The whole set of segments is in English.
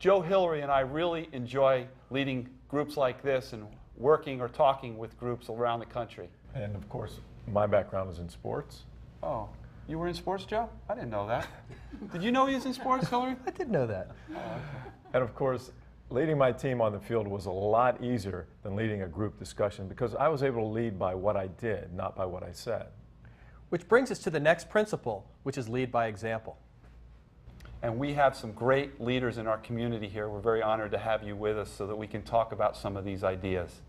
Joe Hillary and I really enjoy leading groups like this and working or talking with groups around the country. And of course, my background is in sports. Oh, you were in sports, Joe? I didn't know that. Did you know he was in sports, Hillary? I did know that. Oh, okay. And of course, leading my team on the field was a lot easier than leading a group discussion because I was able to lead by what I did, not by what I said. Which brings us to the next principle, which is lead by example. And we have some great leaders in our community here. We're very honored to have you with us so that we can talk about some of these ideas.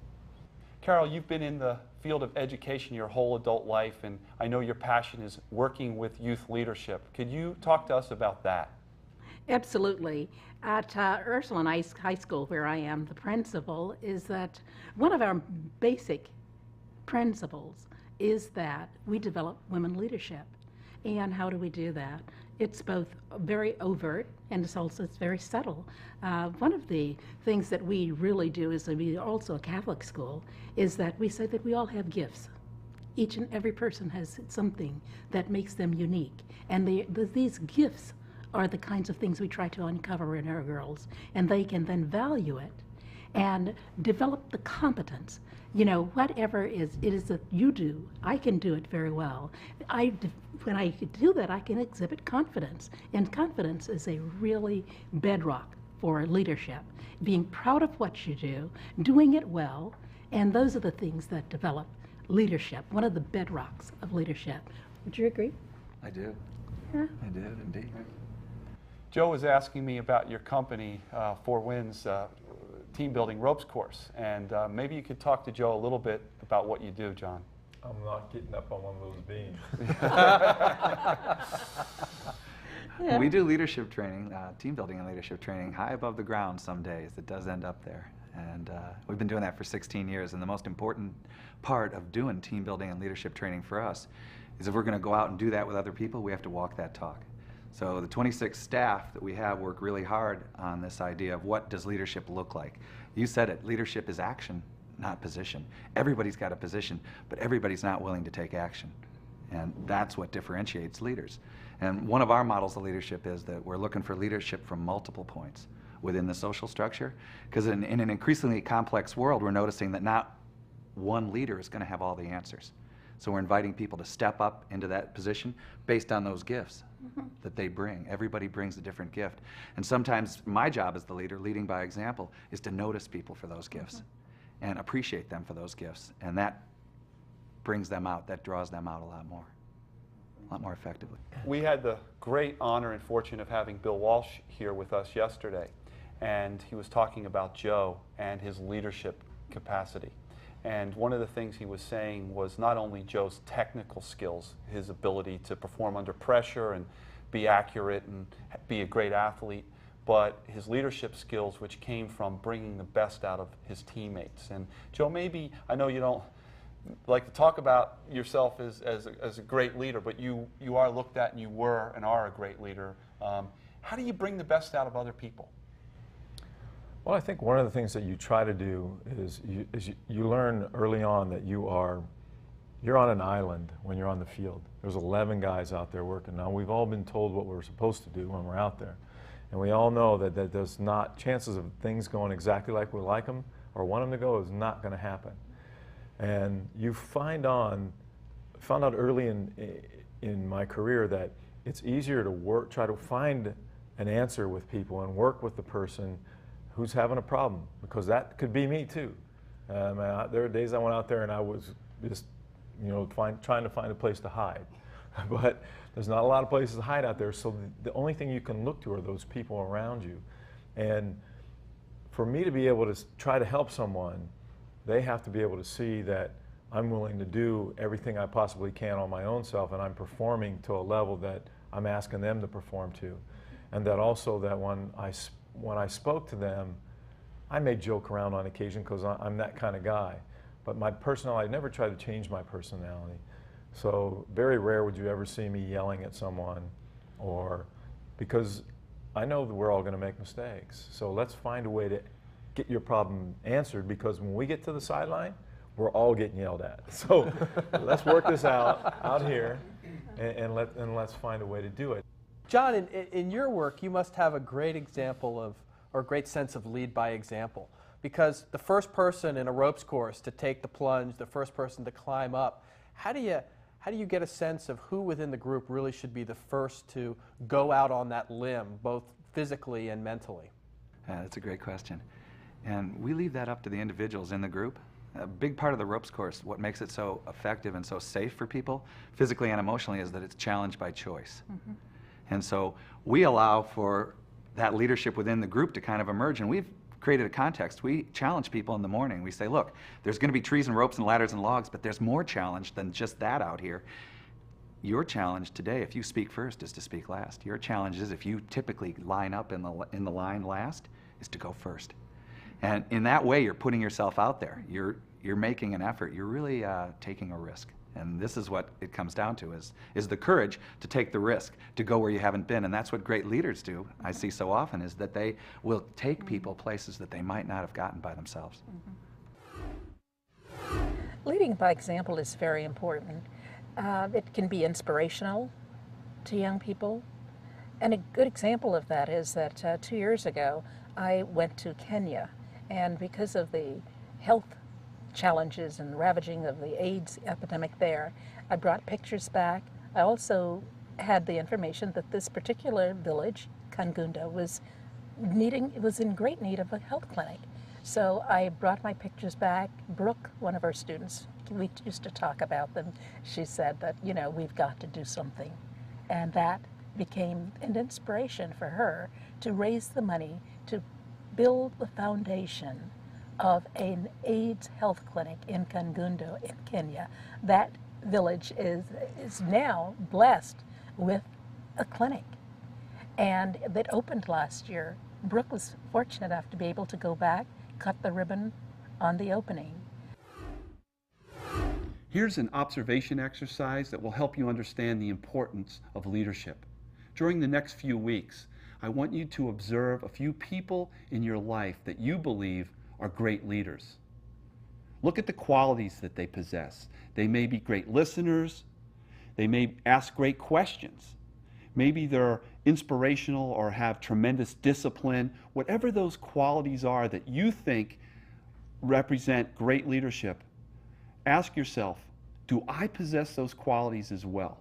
Carol, you've been in the field of education your whole adult life, and I know your passion is working with youth leadership. Could you talk to us about that? Absolutely. At Ursuline High School, where I am the principal, is that one of our basic principles is that we develop women leadership. And how do we do that? It's both very overt and it's very subtle. One of the things that we really do is that we are also a Catholic school, is that we say that we all have gifts. Each and every person has something that makes them unique. And these gifts are the kinds of things we try to uncover in our girls, and they can then value it and develop the competence. You know, whatever it is that you do, I can do it very well. When I do that, I can exhibit confidence, and confidence is a really bedrock for leadership. Being proud of what you do, doing it well, and those are the things that develop leadership, one of the bedrocks of leadership. Would you agree? I do. Yeah. I do, indeed. Joe was asking me about your company, Four Winds Team Building Ropes Course, and maybe you could talk to Joe a little bit about what you do, John. I'm not getting up on one of those beams. Yeah. We do leadership training, team building and leadership training, high above the ground some days. It does end up there. And we've been doing that for 16 years. And the most important part of doing team building and leadership training for us is if we're going to go out and do that with other people, we have to walk that talk. So the 26 staff that we have work really hard on this idea of what does leadership look like. You said it, leadership is action, not position. Everybody's got a position, but everybody's not willing to take action. And that's what differentiates leaders. And one of our models of leadership is that we're looking for leadership from multiple points within the social structure, because in an increasingly complex world, we're noticing that not one leader is going to have all the answers. So we're inviting people to step up into that position based on those gifts that they bring. Everybody brings a different gift. And sometimes my job as the leader, leading by example, is to notice people for those gifts and appreciate them for those gifts. And that brings them out, that draws them out a lot more effectively. We had the great honor and fortune of having Bill Walsh here with us yesterday, and he was talking about Joe and his leadership capacity. And one of the things he was saying was not only Joe's technical skills, his ability to perform under pressure and be accurate and be a great athlete, but his leadership skills, which came from bringing the best out of his teammates. And Joe, maybe, I know you don't like to talk about yourself as a great leader, but you are looked at and you were and are a great leader. How do you bring the best out of other people? Well, I think one of the things that you try to do is you learn early on that you're on an island when you're on the field. There's 11 guys out there working. Now, we've all been told what we're supposed to do when we're out there. And we all know that there's not chances of things going exactly like we like them or want them to go is not going to happen. And you found out early in my career that it's easier to try to find an answer with people and work with the person who's having a problem, because that could be me too. There are days I went out there and I was just, trying to find a place to hide. But there's not a lot of places to hide out there, so the only thing you can look to are those people around you. And for me to be able to try to help someone, they have to be able to see that I'm willing to do everything I possibly can on my own self, and I'm performing to a level that I'm asking them to perform to. And that also that when I spoke to them, I may joke around on occasion because I'm that kind of guy. But my personality, I never try to change my personality. So very rare would you ever see me yelling at someone, or because I know that we're all going to make mistakes. So let's find a way to get your problem answered, because when we get to the sideline, we're all getting yelled at. So let's work this out here, and let's find a way to do it. John, in your work, you must have a great example or a great sense of lead by example. Because the first person in a ropes course to take the plunge, the first person to climb up, how do you get a sense of who within the group really should be the first to go out on that limb, both physically and mentally? That's a great question. And we leave that up to the individuals in the group. A big part of the ropes course, what makes it so effective and so safe for people, physically and emotionally, is that it's challenge by choice. And so we allow for that leadership within the group to kind of emerge, and we've created a context. We challenge people in the morning. We say, look, there's going to be trees and ropes and ladders and logs, but there's more challenge than just that out here. Your challenge today, if you speak first, is to speak last. Your challenge is, if you typically line up in the line last, is to go first. And in that way, you're putting yourself out there. You're making an effort. You're really taking a risk. And this is what it comes down to, is the courage to take the risk, to go where you haven't been. And that's what great leaders do, I see so often, is that they will take people places that they might not have gotten by themselves. Leading by example is very important. It can be inspirational to young people. And a good example of that is that 2 years ago, I went to Kenya. And because of the health challenges and ravaging of the AIDS epidemic there, I brought pictures back. I also had the information that this particular village, Kangundo, was in great need of a health clinic. So I brought my pictures back. Brooke, one of our students, we used to talk about them. She said that, you know, we've got to do something. And that became an inspiration for her to raise the money to build the foundation of an AIDS health clinic in Kangundo in Kenya. That village is now blessed with a clinic, and that opened last year. Brooke was fortunate enough to be able to go back, cut the ribbon on the opening. Here's an observation exercise that will help you understand the importance of leadership. During the next few weeks, I want you to observe a few people in your life that you believe are great leaders. Look at the qualities that they possess. They may be great listeners. They may ask great questions. Maybe they're inspirational or have tremendous discipline. Whatever those qualities are that you think represent great leadership, ask yourself, do I possess those qualities as well?